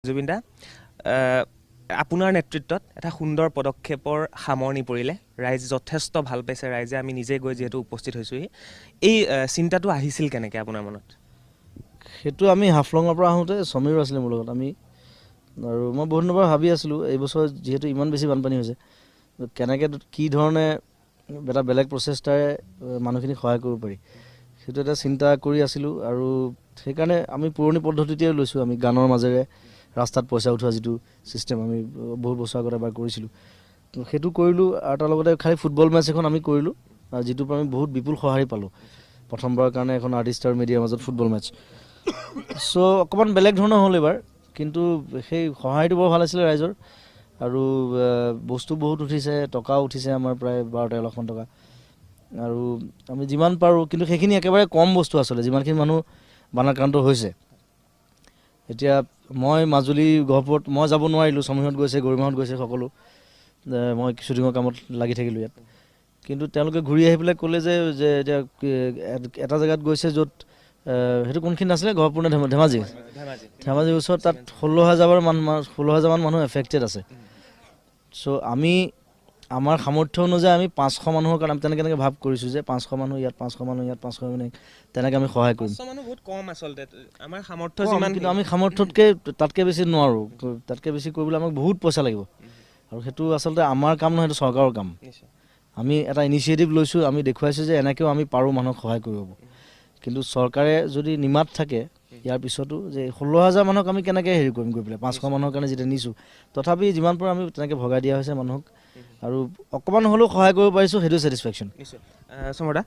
জুবিন দা আপোনাৰ নেতৃত্বত এটা সুন্দৰ পদক্ষেপৰ সামৰণি পৰিলে ৰাইজ যথেষ্ট ভাল পাইছে ৰাইজে আমি নিজে গৈ যেহেতু উপস্থিত হৈছোহি এই চিন্তাটো আহিছিল কেনেকৈ আপোনাৰ মনত সেইটো আমি হাফলঙৰ পৰা আহোঁতে সমীৰ আছিলে মোৰ লগত আমি আৰু মই বহুত দিনৰ পৰা ভাবি আছিলোঁ এইবছৰ যিহেতু ইমান বেছি বানপানী হৈছে কেনেকৈ কি ধৰণে এটা বেলেগ প্ৰচেষ্টাৰে মানুহখিনিক সহায় কৰিব পাৰি সেইটো এটা চিন্তা কৰি আছিলোঁ আৰু সেইকাৰণে আমি পুৰণি পদ্ধতিতে লৈছোঁ আমি গানৰ মাজেৰে ৰাস্তাত পইচা উঠোৱা যিটো ছিষ্টেম আমি বহুত বছৰ আগতে এবাৰ কৰিছিলোঁ সেইটো কৰিলোঁ আৰু তাৰ লগতে খালি ফুটবল মেটচ এখন আমি কৰিলোঁ যিটোৰ পৰা আমি বহুত বিপুল সঁহাৰি পালোঁ প্ৰথমবাৰৰ কাৰণে এখন আৰ্টিষ্ট আৰু মিডিয়াৰ মাজত ফুটবল মেটচ চ' অকণমান বেলেগ ধৰণৰ হ'ল এইবাৰ কিন্তু সেই সঁহাৰিটো বৰ ভাল আছিলে ৰাইজৰ আৰু বস্তু বহুত উঠিছে টকাও উঠিছে আমাৰ প্ৰায় 12-13 লাখমান টকা আৰু আমি যিমান পাৰোঁ কিন্তু সেইখিনি একেবাৰে কম বস্তু আচলতে যিমানখিনি মানুহ বানাক্ৰান্ত হৈছে এতিয়া মই মাজুলী গহপুৰত মই যাব নোৱাৰিলোঁ সমীহত গৈছে গৰিমাহত গৈছে সকলো মই শ্বুটিঙৰ কামত লাগি থাকিলোঁ ইয়াত কিন্তু তেওঁলোকে ঘূৰি আহি পেলাই ক'লে যে এতিয়া এটা জেগাত গৈছে য'ত সেইটো কোনখিনি আছিলে গহপুৰ নে ধেমাজিৰ ওচৰত তাত 16,000 মানুহ এফেক্টেড আছে চ' আমি আমাৰ সামৰ্থ্য অনুযায়ী আমি 500 মানুহৰ কাৰণে আমি তেনেকৈ ভাৱ কৰিছোঁ যে 500 মানুহ ইয়াত 500 মানুহ ইয়াত 500 মানুহ তেনেকৈ আমি সহায় কৰিম 500 মানুহ বহুত কম আচলতে আমাৰ সামৰ্থ্য যিমান যিমান কিন্তু আমি সামৰ্থ্যতকৈ তাতকৈ বেছি নোৱাৰোঁ তাতকৈ বেছি কৰিবলৈ আমাক বহুত পইচা লাগিব আৰু সেইটো আচলতে আমাৰ কাম নহয় সেইটো চৰকাৰৰ কাম আমি এটা ইনিচিয়েটিভ লৈছোঁ আমি দেখুৱাইছোঁ যে এনেকৈও আমি পাৰোঁ মানুহক সহায় কৰিব কিন্তু চৰকাৰে যদি নিমাত থাকে ইয়াৰ পিছতো যে 16,000 মানুহক আমি কেনেকৈ হেৰি কৰিম গৈ পেলাই 500 মানুহৰ কাৰণে যেতিয়া নিছোঁ তথাপি যিমান পাৰোঁ আমি তেনেকৈ ভগাই দিয়া হৈছে মানুহক আৰু অকণমান হ'লেও সহায় কৰিব পাৰিছোঁ সেইটো ছেটিছফেকশ্যন সমৰদা